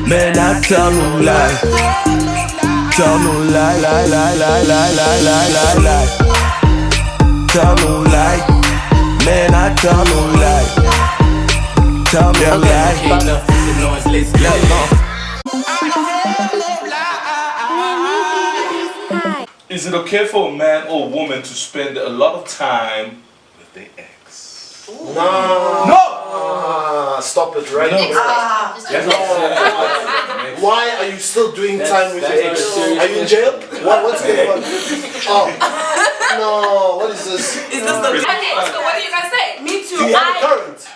Man, I tell no lie. Tell no lie, lie, lie, lie, lie, lie, lie, lie, lie. Tell no lie. Man, I tell no lie. Tell no lie. Enough with the noise, let's go. Is it okay for a man or woman to spend a lot of time with their ex? No! Stop it right now. Why are you still doing time with your ex? Are you in jail? What's going on? Oh. No, what is this? Is this the Okay, so what are you gonna say? Me too. Do you have a current?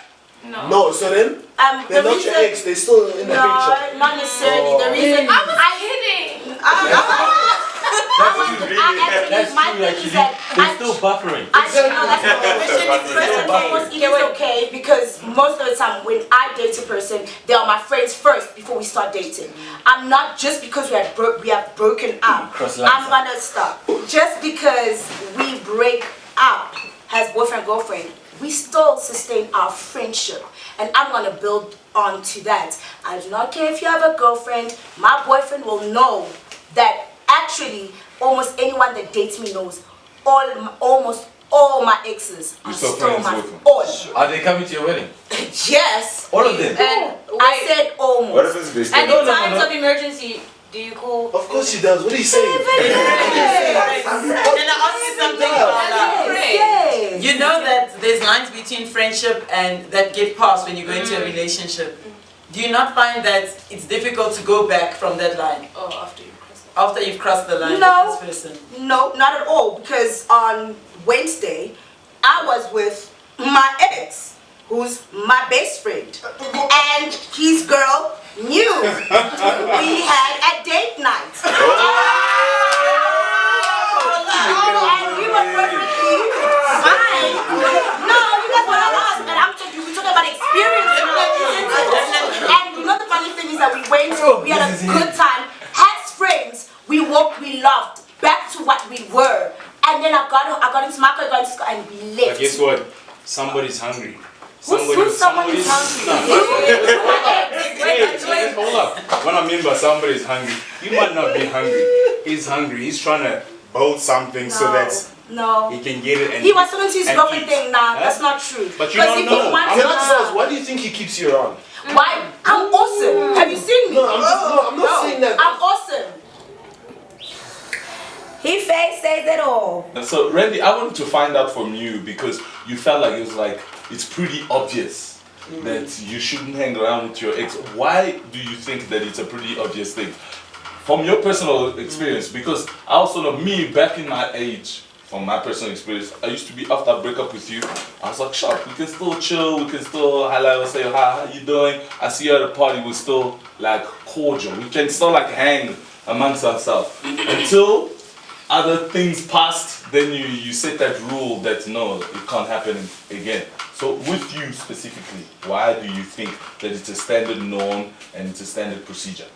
No. No, so then? They're not your ex, they're still in the picture. No, not necessarily. The reason I was kidding. My thing is that They're still buffering. actually, no, that's not the question. First and foremost, it is okay because most of the time when I date a person, they are my friends first before we start dating. I'm not just because we have broken up. I'm gonna stop. Just because we break up as boyfriend girlfriend, we still sustain our friendship, and I'm gonna build on to that. I do not care if you have a girlfriend. My boyfriend will know that actually almost anyone that dates me knows almost all my exes are still still friends my with them? all. Are they coming to your wedding? Yes. All of them? And I said almost. What if it's this? And in times of emergency, do you call? Of course she does. What are you saying? Can I ask you something, Paula? Yes. You know that there's lines between friendship and that get passed when you go into a relationship. Do you not find that it's difficult to go back from that line Oh, after you cross it. after you've crossed the line No. with this person? No, not at all. Because on Wednesday, I was with my ex, who's my best friend, and his girl knew. We had a date night. And we were perfectly fine. No, you guys were not us. And I'm talking, we talking about experience. And you know the funny thing is that we had a good time. As friends, we walked, we laughed, back to what we were. And then I got into my car, got into school, and we left. But guess what? Somebody's hungry. Who's somebody's hungry? Wait, hold up. What I mean by somebody's hungry, he might not be hungry. He's hungry. He's trying to build something so that No. he can get it. And He was talking to his and girlfriend eat. thing now. Huh? That's not true. But you Because don't if he know. wants Can I to- just ask, why do you think he keeps you around? Why? I'm awesome. Have you seen me? No, I'm not saying that. I'm awesome. He face says it all. So Randy, I wanted to find out from you because you felt like it's pretty obvious that you shouldn't hang around with your ex. Why do you think that it's a pretty obvious thing? From your personal experience, because I also know me back in my age, from my personal experience, I used to be after I break up with you, I was like, sure, we can still chill, we can still highlight, say, hi, how you doing? I see you at a party, we're still like cordial. We can still like hang amongst ourselves until other things passed, then you set that rule that no, it can't happen again. So with you specifically, why do you think that it's a standard norm and it's a standard procedure?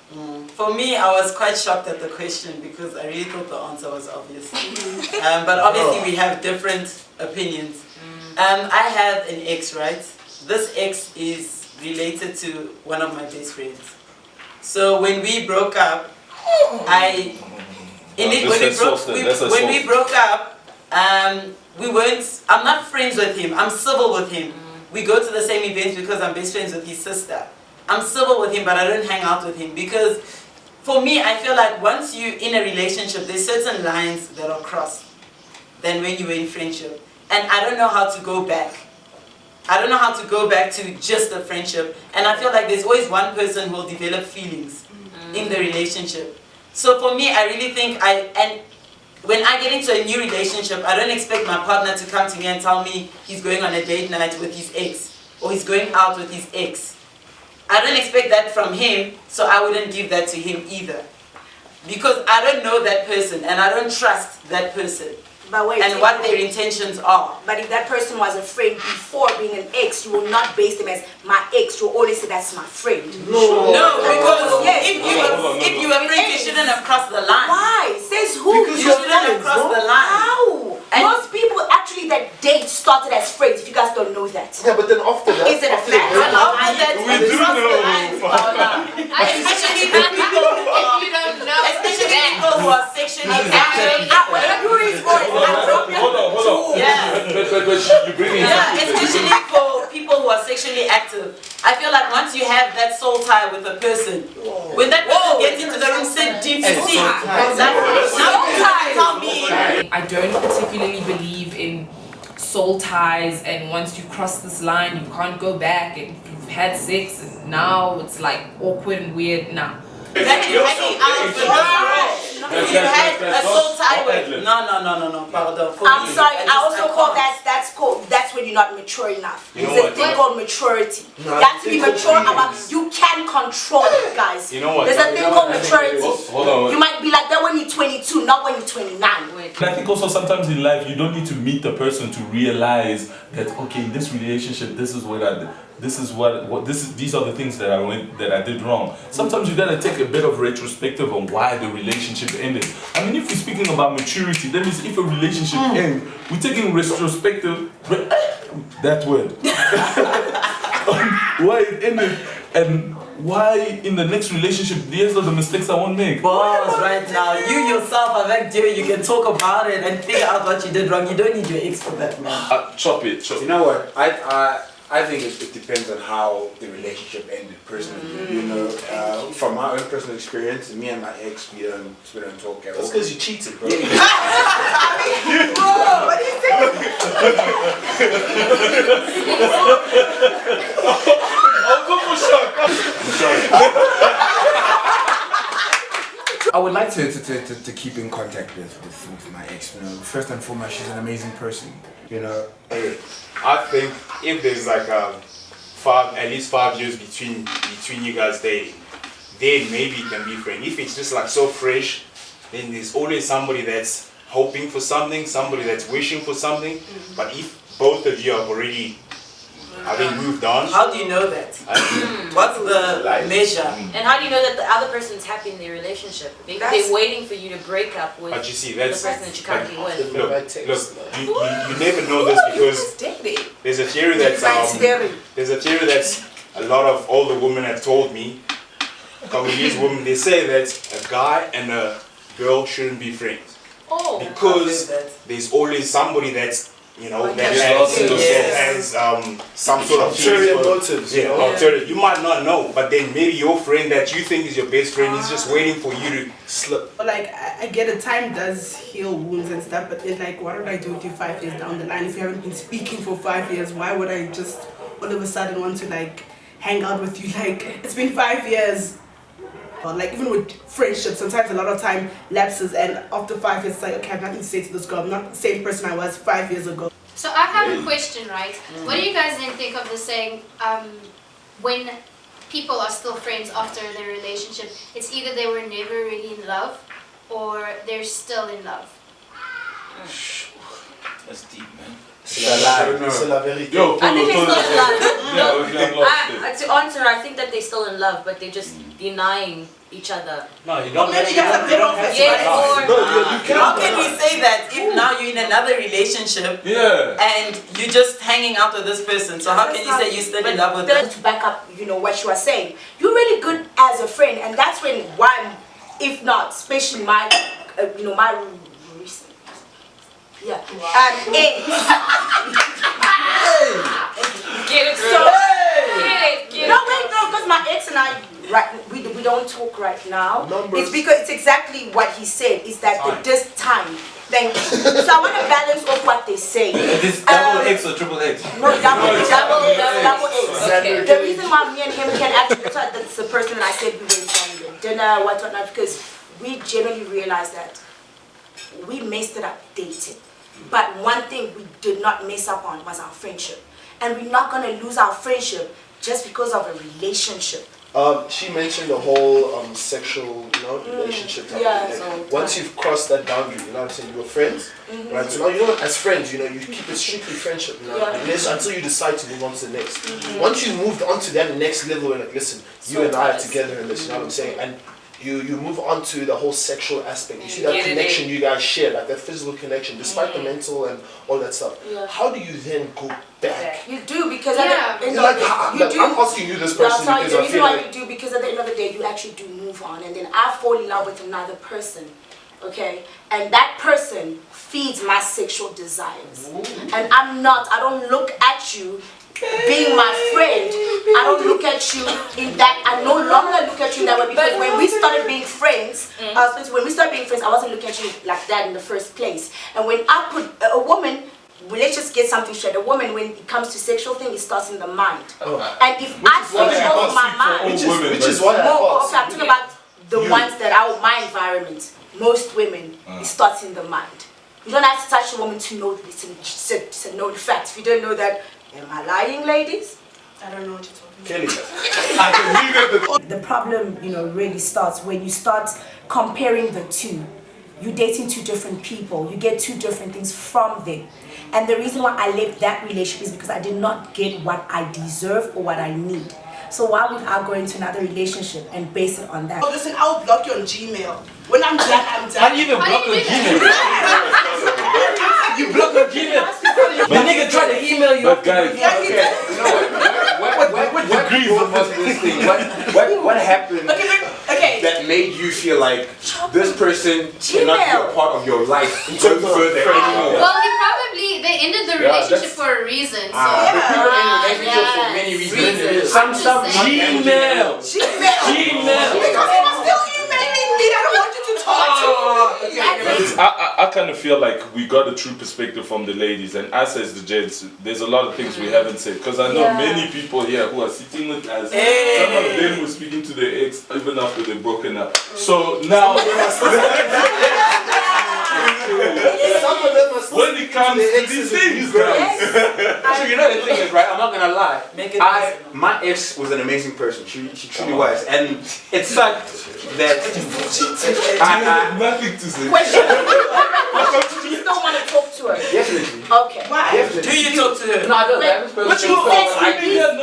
For me, I was quite shocked at the question because I really thought the answer was obvious. But obviously we have different opinions. I have an ex, right? This ex is related to one of my best friends. So when we broke up, when we broke up, I'm not friends with him, I'm civil with him. We go to the same events because I'm best friends with his sister. I'm civil with him, but I don't hang out with him because for me, I feel like once you're in a relationship, there's certain lines that are crossed than when you were in friendship. And I don't know how to go back. I don't know how to go back to just a friendship. And I feel like there's always one person who will develop feelings in the relationship. So for me, I really think when I get into a new relationship, I don't expect my partner to come to me and tell me he's going on a date night with his ex or he's going out with his ex. I don't expect that from him, so I wouldn't give that to him either. Because I don't know that person and I don't trust that person. But wait, and what their intentions are. But if that person was a friend before being an ex, you will not base them as my ex. You will always say that's my friend. No, because yes. if you were friends, you shouldn't have crossed the line. Why? Says who? Because You shouldn't have crossed the line. How? And most people actually that date started as friends. If you guys don't know that. Yeah, but then after that, Is it a fact? And after that, We do know. I but you bring in Yeah, something especially for people who are sexually active. I feel like once you have that soul tie with a person, when that person gets into the room, sit deep to see. Tell me. I don't particularly believe in soul ties, and once you cross this line, you can't go back, and you've had sex, and now it's like awkward and weird now. That you're hanging out with this girl. You had a soul tie with. No. Pardon. I'm sorry, I also call that's when you're not mature enough. You know It's a what? thing called maturity. That's to be mature about, you can control it, guys. You know what? There's a thing called maturity. Hold on. You might be like that when you're 22, not when you're 29. And I think also sometimes in life you don't need to meet the person to realize that okay, in this relationship these are the things that I did wrong. Sometimes you gotta take a bit of retrospective on why the relationship ended. I mean, if we're speaking about maturity, that means if a relationship ends, we're taking retrospective, that word, why it ended and why in the next relationship these are the mistakes I won't make. Boss, right now, you yourself are like dear, you can talk about it and figure out what you did wrong. You don't need your ex for that, man. Chop it. You know what? I think it depends on how the relationship ended personally. You know, from my own personal experience, me and my ex, we don't talk at all. That's because you cheated, bro. Bro, what do you think? I would like to keep in contact with my ex. You know, first and foremost, she's an amazing person. You know, I think if there's like at least 5 years between you guys dating, then maybe it can be friends. If it's just like so fresh, then there's always somebody that's hoping for something, somebody that's wishing for something. But if both of you have already moved on. How do you know that? What's the measure? And how do you know that the other person's happy in their relationship? Maybe they're waiting for you to break up with But you see, the that's person that you can't get with. Look, you never know this because there's a theory that's a lot of older women have told me. Congolese women, they say that a guy and a girl shouldn't be friends because there's always somebody that's that has some sort of ulterior motives. You might not know, but then maybe your friend that you think is your best friend is just waiting for you to slip. Like, I get it, time does heal wounds and stuff, but it's like, what would I do with you 5 years down the line? If you haven't been speaking for 5 years, why would I just all of a sudden want to like hang out with you? Like, it's been 5 years. Like, even with friendships, sometimes a lot of time lapses, and after 5 years, it's like, okay, I have nothing to say to this girl. I'm not the same person I was 5 years ago. So I have a question, right? What do you guys then think of the saying, when people are still friends after their relationship, it's either they were never really in love or they're still in love? That's deep, man. C'est la vérité. I think they're still in love. Yeah, To answer, I think that they're still in love, but they're just denying each other. No, you don't. Maybe you have to how can we say that if now you're in another relationship and you're just hanging out with this person? So how can you say you're still in love with them? To back up, what you are saying, you're really good as a friend, and that's when if not, especially my recent, Get it, so, get it. No, wait, no, because my ex and I, we don't talk right now. It's because it's exactly what he said. Is that this time? Thank you. So I want to balance off what they say. Is this double X or triple X? No, double X. Okay. The reason why me and him can actually talk, that's the person that I said we went on dinner, whatnot, because we generally realized that we messed it up dating. But one thing we did not mess up on was our friendship. And we're not going to lose our friendship just because of a relationship. She mentioned the whole sexual, relationship. Once you've crossed that boundary, you know what I'm saying, you're friends, right? So now, as friends, you keep it strictly friendship, until you decide to move on to the next. Once you moved on to that next level, and like, listen, you and I are together in this, you know what I'm saying, and you move on to the whole sexual aspect. You see that connection you guys share, like that physical connection, despite the mental and all that stuff. How do you then go back? You do, because I'm asking you this person because the reason why you do, because at the end of the day, you actually do move on, and then I fall in love with another person, okay, and that person feeds my sexual desires, and I don't look at you being my friend, I don't look at you in that, I no longer look at you in that way, because when we started being friends, I wasn't looking at you like that in the first place. And when I put a woman, well, let's just get something straight. A woman, when it comes to sexual thing, it starts in the mind. And if I control my mind, which is why I'm talking about the ones that are my environment. Most women, it starts in the mind. You don't have to touch a woman to know this, to know the facts. If you don't know that, am I lying, ladies? I don't know what you're talking about. The problem, really starts when you start comparing the two. You're dating two different people. You get two different things from them. And the reason why I left that relationship is because I did not get what I deserve or what I need. So why would I go into another relationship and base it on that? Oh, listen, I'll block you on Gmail. When I'm done, I'm done. How do you even block on Gmail? You block on Gmail? The nigga tried to email you. But guys, what degree was this thing? What happened that made you feel like this person cannot be a part of your life going further anymore? Well, they ended the relationship for a reason. So People end relationships for many reasons. Some Gmail. Because you are still emailing me. I don't want you to talk to me. I kind of feel like we got a true perspective from the ladies, and us as the gents, there's a lot of things we haven't said, because I know many people here who are sitting with us, some of them were speaking to their ex even after they've broken up. So now when it comes to these things, guys. So you know the thing is, right, I'm not gonna lie, my ex was an amazing person. She truly was, and it sucked that I had nothing to say. Question. Do you still want to talk to her? Definitely. Okay. Why? Definitely. Do you talk to her? No, I don't.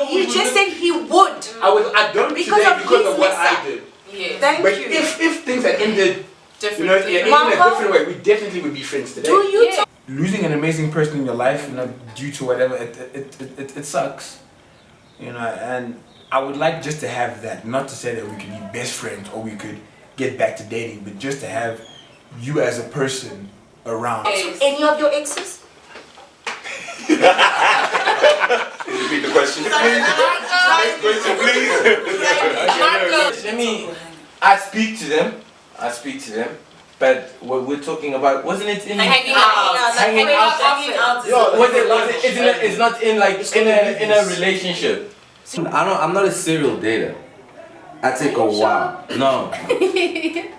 He just said he would. I don't because of what I did. Yeah. Thank but you. If things had ended in a different way, we definitely would be friends today. Do you losing an amazing person in your life, due to whatever, it sucks. And I would like just to have that, not to say that we could be best friends or we could get back to dating, but just to have you as a person around. Any of your exes? Repeat the question. Next question, please. I speak to them. But what we're talking about, wasn't it in hanging out? It's not in like in a relationship. I'm not a serial dater. I take a while. No,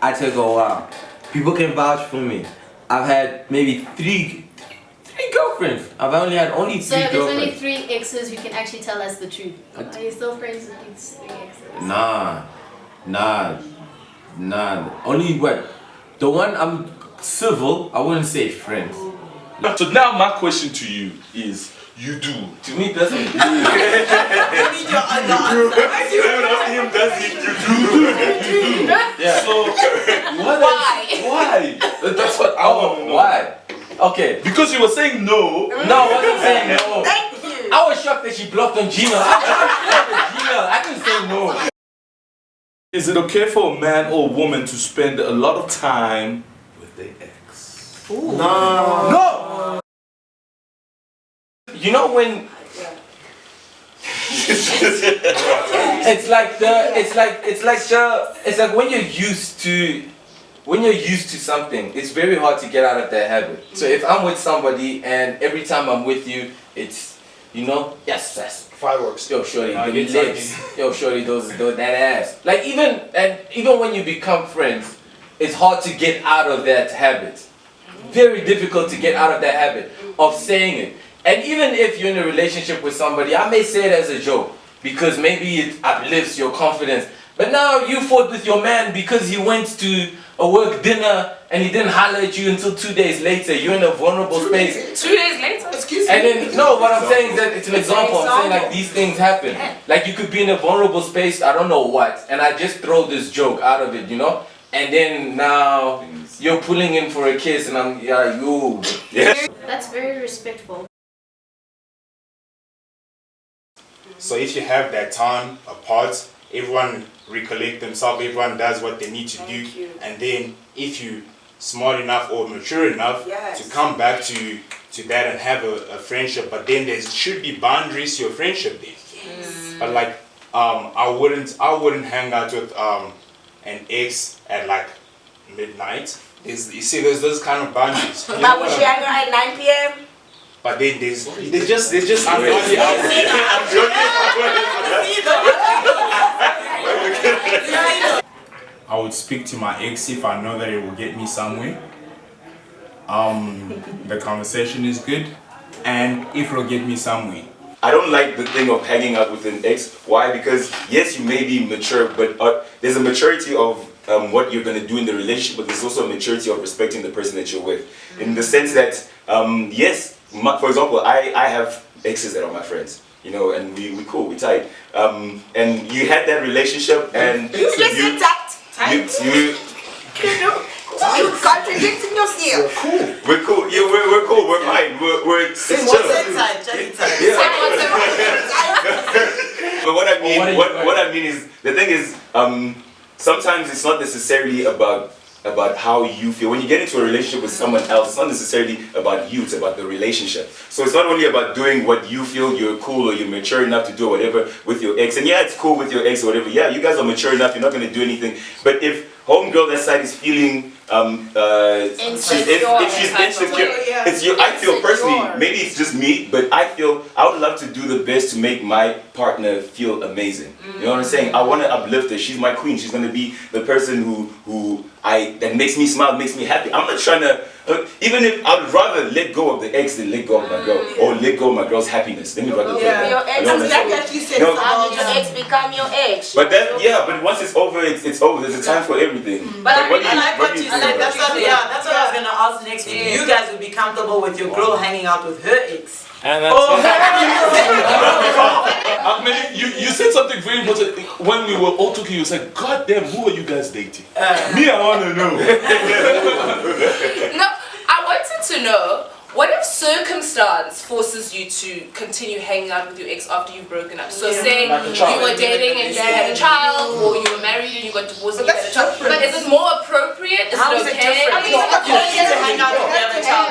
I take a while. People can vouch for me. I've had maybe three girlfriends. I've only had three So there's girlfriends. only 3 exes who can actually tell us the truth. Are you still friends with these 3 exes? Nah. Only what? The one I'm civil, I wouldn't say friends. So now my question to you is, you do. To me, it doesn't. You do. Yeah. So why? That's what I want to know. Why? Okay. Because you were saying no. No, I wasn't saying no. Thank you. I was shocked that she blocked on Gmail. I didn't say no. Is it okay for a man or woman to spend a lot of time with their ex? No. You know when it's like when you're used to something, it's very hard to get out of that habit. So if I'm with somebody and every time I'm with you, it's yes. Fireworks. Yo, shorty, the lips. Yo, shorty, those that ass. Like even when you become friends, it's hard to get out of that habit. Very difficult to get out of that habit of saying it. And even if you're in a relationship with somebody, I may say it as a joke because maybe it uplifts your confidence. But now you fought with your man because he went to a work dinner and he didn't holler at you until 2 days later. You're in a vulnerable space. 2 days later? Excuse me? And then, no, what I'm saying is that it's an example. I'm saying like these things happen. Like you could be in a vulnerable space, I don't know what, and I just throw this joke out of it, And then now you're pulling in for a kiss and I'm, you. That's very respectful. So if you have that time apart, everyone recollect themselves, everyone does what they need to do, and then if you smart enough or mature enough to come back to that and have a friendship. But then there should be boundaries to your friendship then. But like I wouldn't hang out with an ex at like midnight. You see, there's those kind of boundaries. But would you hang out at 9 p.m.? But then there's just unhealthy hours. I would speak to my ex if I know that it will get me somewhere. The conversation is good, and if it will get me somewhere. I don't like the thing of hanging out with an ex. Why? Because yes, you may be mature, but there's a maturity of what you're going to do in the relationship, but there's also a maturity of respecting the person that you're with. In the sense that, yes, for example, I have exes that are my friends, you know, and we cool, we tight. And you had that relationship, and you just said tight. You're contradicting yourself. We're cool. Yeah, we're cool. We're fine. We're it's chill. Yeah. But what I mean is the thing is sometimes it's not necessarily about how you feel. When you get into a relationship with someone else, it's not necessarily about you, it's about the relationship. So it's not only about doing what you feel you're cool or you're mature enough to do whatever with your ex. And yeah, it's cool with your ex or whatever. Yeah, you guys are mature enough, you're not going to do anything. But if homegirl that side is feeling if she's insecure, it's you. I feel personally, maybe it's just me, but I feel I would love to do the best to make my partner feel amazing. You know what I'm saying? I want to uplift her. She's my queen. She's going to be the person that makes me smile, makes me happy. I'm not trying to. Even if I would rather let go of the ex than let go of my girl, or let go of my girl's happiness. Let me rather do that. Your ex, how did your ex become your ex? But that, but once it's over, it's over. There's a time for everything. But I like what you said. That's what I was gonna ask next. If you guys would be comfortable with your girl hanging out with her ex. And that's you said something very important. When we were all talking, you said, God damn, who are you guys dating? Me, I want to know. No, I wanted to know, what if circumstance forces you to continue hanging out with your ex after you've broken up? So say you were dating and you had a child, or you were married and you got divorced and you had a child. But is it more appropriate? Is it okay? I mean, you don't get to hang out with the other child.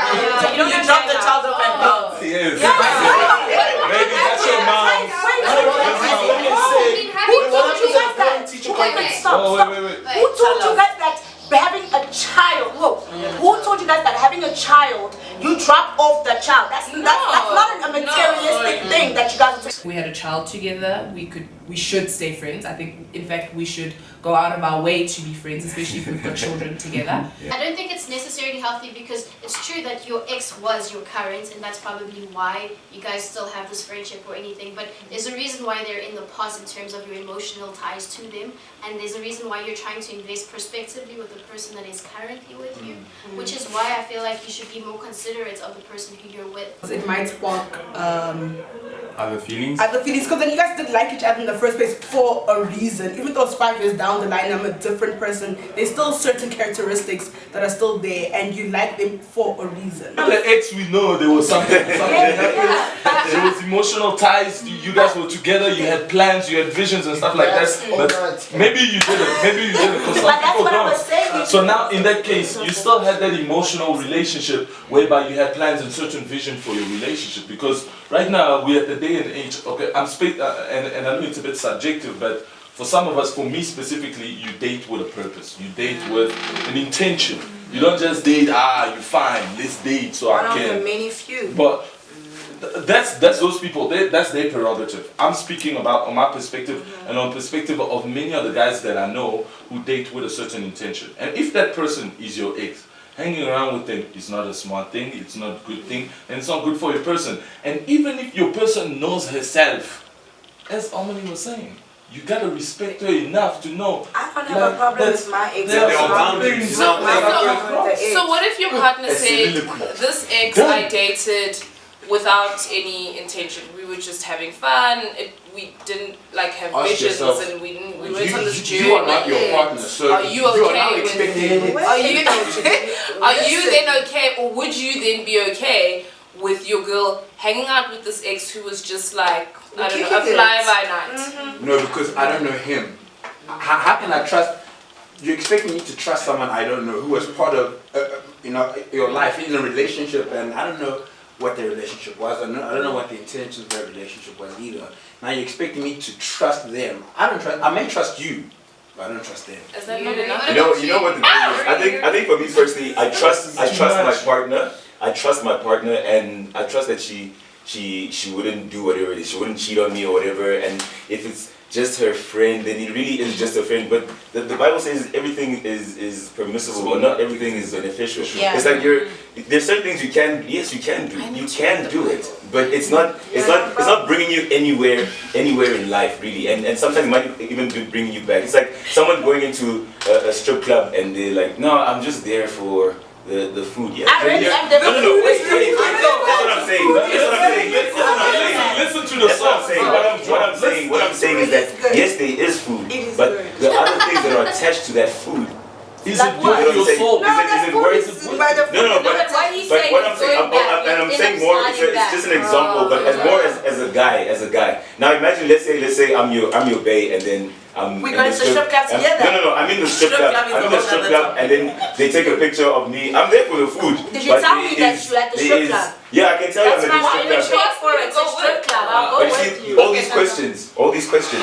You drop the child off and go. Yes. Maybe that's your mom. Who told you guys that? Stop. Who told you guys that having a child? Who told you guys that having a child, you drop off the child? That's not a materialistic thing that you guys are. We had a child together. We should stay friends. I think, in fact, we should go out of our way to be friends, especially if we've got children together. I don't think it's necessarily healthy, because it's true that your ex was your current, and that's probably why you guys still have this friendship or anything. But there's a reason why they're in the past in terms of your emotional ties to them, and there's a reason why you're trying to invest prospectively with the person that is currently with you, which is why I feel like you should be more considerate of the person who you're with. It might spark other feelings, because then you guys didn't like each other in the first place for a reason. Even though it's 5 years down the line, I'm a different person, there's still certain characteristics that are still there, and you like them for a reason. The ex, we know there was something happened. There was emotional ties. You guys were together. You had plans. You had visions and stuff like that. But maybe you didn't. Maybe you didn't. Because some people don't. So now, in that case, you still had that emotional relationship whereby you had plans and certain vision for your relationship. Because right now we're at the day and age. Okay, and I know it's a bit subjective, but for some of us, for me specifically, you date with a purpose. You date with an intention. You don't just date, you're fine, let's date so I can. One of the many few. But that's those people, that's their prerogative. I'm speaking about on my perspective and on perspective of many other guys that I know who date with a certain intention. And if that person is your ex, hanging around with them is not a smart thing, it's not a good thing, and it's not good for your person. And even if your person knows herself, as Omani was saying, you gotta respect her enough to know. I don't have a problem with my ex. So what if your partner said, this ex I dated without any intention? We were just having fun. We didn't have visions, and we went on this journey. You are not your partner, so are you okay? Are you then okay, or would you then be okay with your girl hanging out with this ex who was just a fly by night? No, because I don't know him. How can I trust? you expect me to trust someone I don't know who was part of your life in a relationship, and I don't know what their relationship was. I don't know what the intentions of their relationship was either. Now you're expecting me to trust them. I may trust you, but I don't trust them. Is that not enough? You know what the thing is? I think for me personally, I trust my partner. I trust my partner, and I trust that she wouldn't do whatever it is. She wouldn't cheat on me or whatever. And if it's just her friend, then it really is just a friend. But the Bible says everything is permissible, but not everything is beneficial. Yeah. It's like there's certain things you can do. You can do it, but it's not bringing you anywhere in life really. And sometimes it might even be bringing you back. It's like someone going into a strip club and they're like, no, I'm just there for the food. Yeah. Wait. That's what I'm saying. Listen to the song. What I'm saying is that yes, there is food, but the other things that are attached to that food. Is it worth your soul? Is it worth it? No, but what I'm saying, more, it's just an example, but as a guy. Now imagine, let's say I'm your bae, and then we go to the strip club together. No, I'm in the strip club, and then they take a picture of me. I'm there for the food. Did you tell me that you at the strip club? Yeah, I can tell you I'm at the strip club. For it, it's a strip club. I'll go with you. All these questions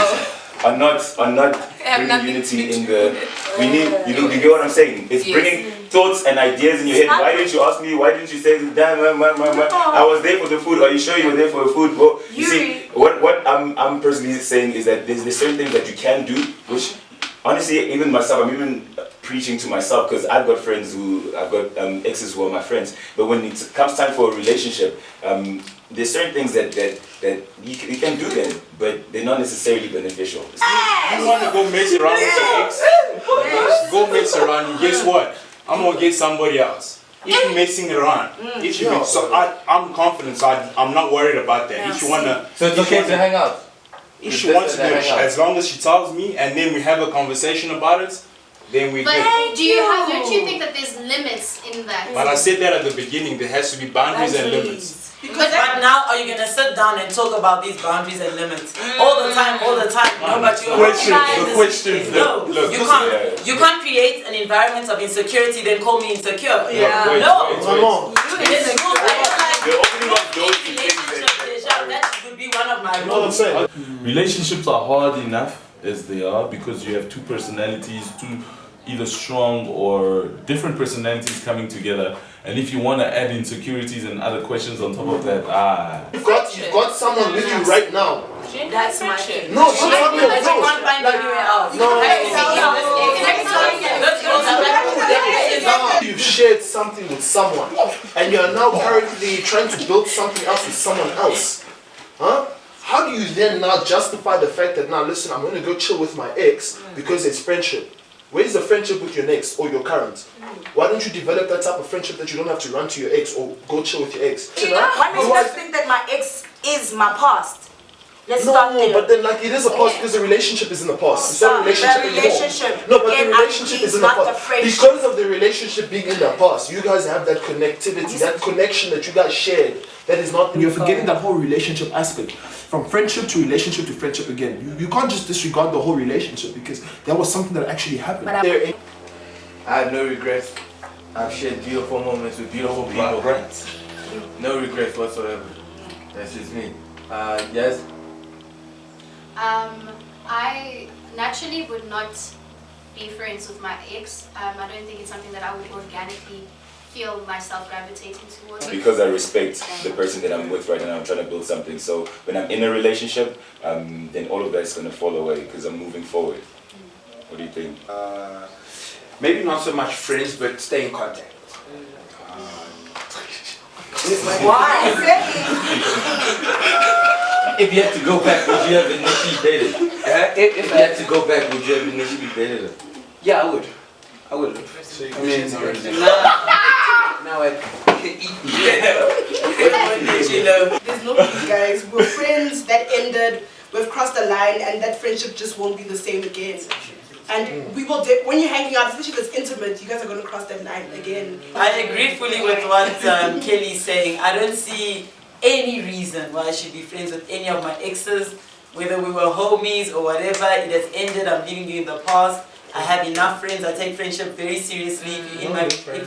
are not bringing unity in the. We need, you get what I'm saying? It's bringing thoughts and ideas in your head. Why didn't you ask me? Why didn't you say, damn, I was there for the food? Are you sure you were there for the food? Well, you see, what I'm personally saying is that there's certain things that you can do, which honestly, even myself, I'm even preaching to myself, because I've got exes who are my friends. But when it comes time for a relationship, there's certain things that you can do them, but they're not necessarily beneficial. You want to go mess around with your ex? Go mess around. Guess what? I'm gonna get somebody else. If you're messing around, I'm confident. So I'm not worried about that. If you wanna, so it's okay to hang out. If she wants to do it, as long as she tells me, and then we have a conversation about it, then we. But don't you think that there's limits in that? But I said that at the beginning. There has to be boundaries and limits. Because right now, are you gonna sit down and talk about these boundaries and limits all the time? No, but you you can't create an environment of insecurity then call me insecure. Yeah. No. Come on. You're opening up doors to things that would be one of my rules. You know what I'm saying? Relationships are hard enough as they are because you have two personalities, two either strong or different personalities coming together. And if you want to add insecurities and other questions on top of that, you've got someone with you right now. That's my shit. No, she's not your friend. You can't find anywhere else. You've shared something with someone, and you're now currently trying to build something else with someone else. Huh? How do you then now justify the fact that now listen, I'm going to go chill with my ex because it's friendship? Where's the friendship with your next or your current? Why don't you develop that type of friendship that you don't have to run to your ex or go chill with your ex? Why makes us think that my ex is my past? Let's start there. But then like it is a past because the relationship is in the past. It's not a relationship anymore. No, but the relationship is in the past. Because of the relationship being in the past, you guys have that connectivity, that connection that you guys shared. That is not. You're forgetting that whole relationship aspect. From friendship to friendship again. You can't just disregard the whole relationship because that was something that actually happened. I have no regrets. I've shared beautiful moments with beautiful people. No regrets whatsoever. That's just me. Yes? I naturally would not be friends with my ex. I don't think it's something that I would organically feel myself gravitating towards. Because I respect the person that I'm with right now. I'm trying to build something. So when I'm in a relationship, then all of that's going to fall away because I'm moving forward. What do you think? Maybe not so much friends, but stay in contact. Why? If you had to go back, would you have initially dated? If you had to go back, would you have initially dated her? Yeah, I would. So you now I can eat There's no peace, guys. We're friends that ended, we've crossed the line, and that friendship just won't be the same again. And we will, when you're hanging out, especially if it's intimate, you guys are going to cross that line again. I agree fully with what Kelly's saying. I don't see any reason why I should be friends with any of my exes, whether we were homies or whatever. It has ended. I'm leaving you in the past. I have enough friends. I take friendship very seriously. If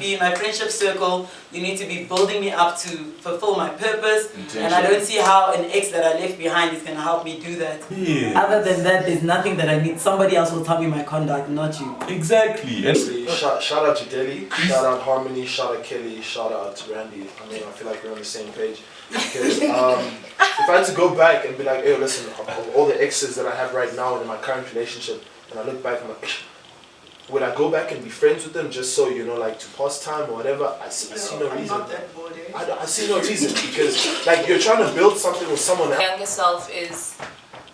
you're in my friendship circle, you need to be building me up to fulfill my purpose. And I don't see how an ex that I left behind is going to help me do that. Yeah. Other than that, there's nothing that I need. Somebody else will tell me my conduct, not you. Exactly. And shout out to Deli, shout out Harmony, shout out Kelly, shout out to Randy. I mean, I feel like we're on the same page. Because if I had to go back and be like, hey, listen, of all the exes that I have right now in my current relationship, and I look back and I'm like, would I go back and be friends with them just so, you know, like to pass time or whatever? I see no reason. I see no reason because, like, you're trying to build something with someone else. My younger self is,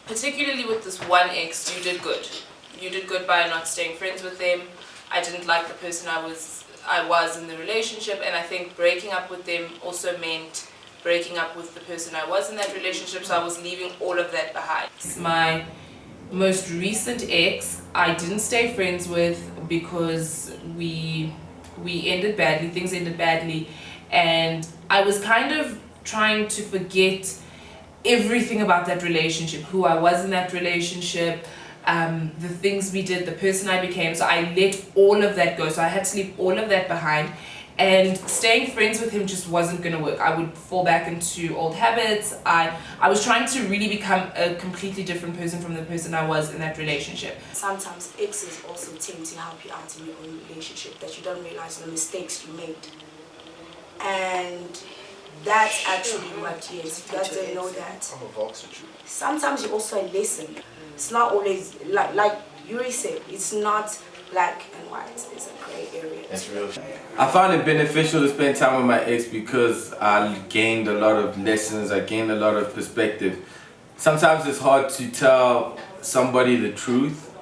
particularly with this one ex, you did good. You did good by not staying friends with them. I didn't like the person I was in the relationship, and I think breaking up with them also meant breaking up with the person I was in that relationship, so I was leaving all of that behind. My most recent ex, I didn't stay friends with because we ended badly, things ended badly, and I was kind of trying to forget everything about that relationship, who I was in that relationship, the things we did, the person I became, so I let all of that go, so I had to leave all of that behind. And staying friends with him just wasn't going to work. I would fall back into old habits. I was trying to really become a completely different person from the person I was in that relationship. Sometimes exes also tend to help you out in your own relationship, that you don't realize the mistakes you made. And that's actually what, yes, you guys don't know that. I'm a box with you. Sometimes you also listen. It's not always, like Yuri said, it's not black and white. There's a gray area. That's real. I found it beneficial to spend time with my ex because I gained a lot of lessons, I gained a lot of perspective. Sometimes it's hard to tell somebody the truth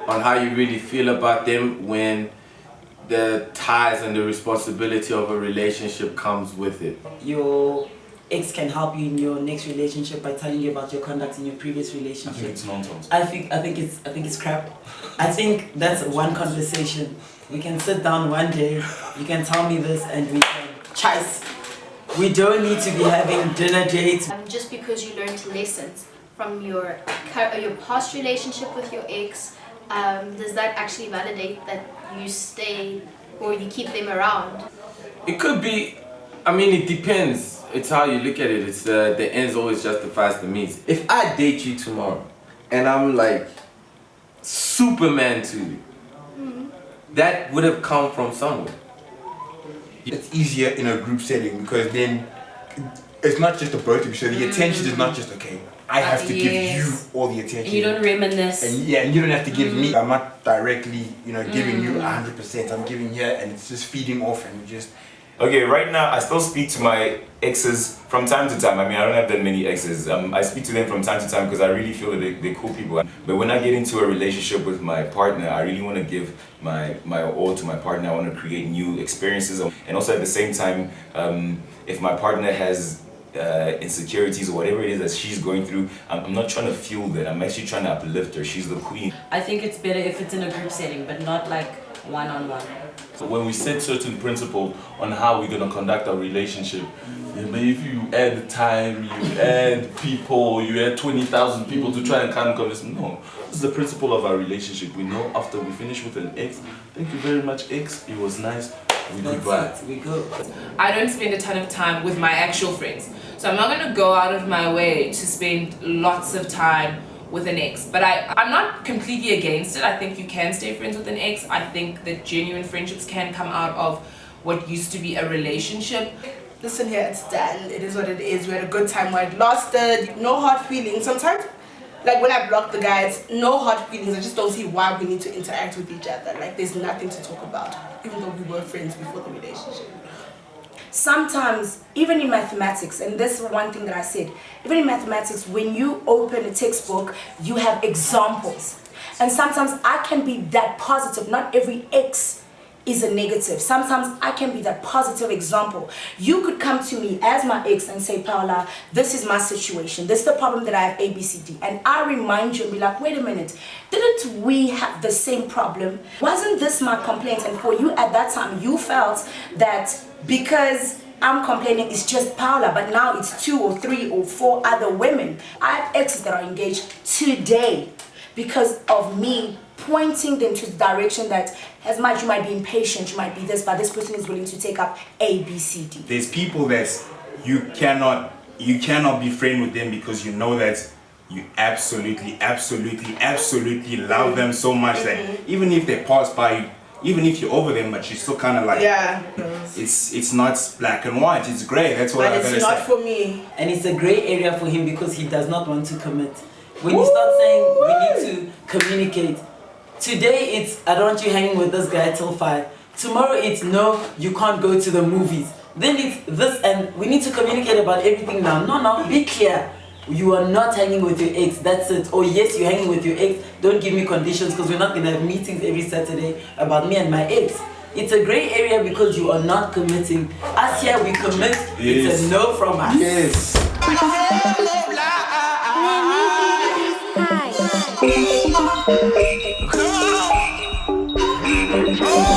on how you really feel about them when the ties and the responsibility of a relationship comes with it. Your ex can help you in your next relationship by telling you about your conduct in your previous relationship. I think it's nonsense. I think it's crap. I think that's one conversation. We can sit down one day, you can tell me this and we can chase. We don't need to be having dinner dates. Just because you learned lessons from your past relationship with your ex, does that actually validate that you stay or you keep them around? It could be, I mean, it depends. It's how you look at it. It's the ends always justifies the means. If I date you tomorrow and I'm like Superman to you, that would have come from somewhere. It's easier in a group setting because then it's not just the both of you. So the attention is not just, okay, I have to give you all the attention. And you don't reminisce. And yeah, and you don't have to give me. I'm not directly, you know, giving you 100%. I'm giving here and it's just feeding off and you just... Okay, right now I still speak to my exes from time to time. I mean, I don't have that many exes. I speak to them from time to time because I really feel that they're cool people. But when I get into a relationship with my partner, I really want to give my all to my partner. I want to create new experiences. And also at the same time, if my partner has insecurities or whatever it is that she's going through, I'm not trying to fuel that. I'm actually trying to uplift her. She's the queen. I think it's better if it's in a group setting, but not like one-on-one. So when we set certain principles on how we're going to conduct our relationship, but if you add time, you add people, you add 20,000 people to try and kind of convince them, no, this is the principle of our relationship. We know after we finish with an ex, thank you very much ex, it was nice, goodbye. We go. I don't spend a ton of time with my actual friends. So I'm not going to go out of my way to spend lots of time with an ex. But I'm not completely against it. I think you can stay friends with an ex. I think that genuine friendships can come out of what used to be a relationship. Listen here, it's done. It is what it is. We had a good time while it lasted. No hard feelings. Sometimes, like when I block the guys, no hard feelings. I just don't see why we need to interact with each other. Like there's nothing to talk about, even though we were friends before the relationship. Sometimes, even in mathematics, and this is one thing that I said, even in mathematics, when you open a textbook, you have examples. And sometimes I can be that positive. Not every ex is a negative. Sometimes I can be that positive example. You could come to me as my ex and say, Paula, this is my situation. This is the problem that I have A, B, C, D. And I remind you and be like, wait a minute, didn't we have the same problem? Wasn't this my complaint? And for you at that time, you felt that because I'm complaining, it's just Paula, but now it's 2 or 3 or 4 other women. I have exes that are engaged today because of me pointing them to the direction that, as much you might be impatient, you might be this, but this person is willing to take up A, B, C, D. There's people that you cannot be friends with them because you know that you absolutely love them so much that even if they pass by you, even if you're over them, but you're still kind of like, it's not black and white, it's gray. That's what I gotta say. But it's not for me. And it's a gray area for him because he does not want to commit. When you start saying we need to communicate, today it's I don't want you hanging with this guy till 5. Tomorrow it's no, you can't go to the movies. Then it's this, and we need to communicate about everything now. No, be clear. You are not hanging with your ex, that's it. Or yes, you're hanging with your ex, don't give me conditions because we're not going to have meetings every Saturday about me and my ex. It's a gray area because you are not committing. Us here, we commit, it's a no from us. Yes.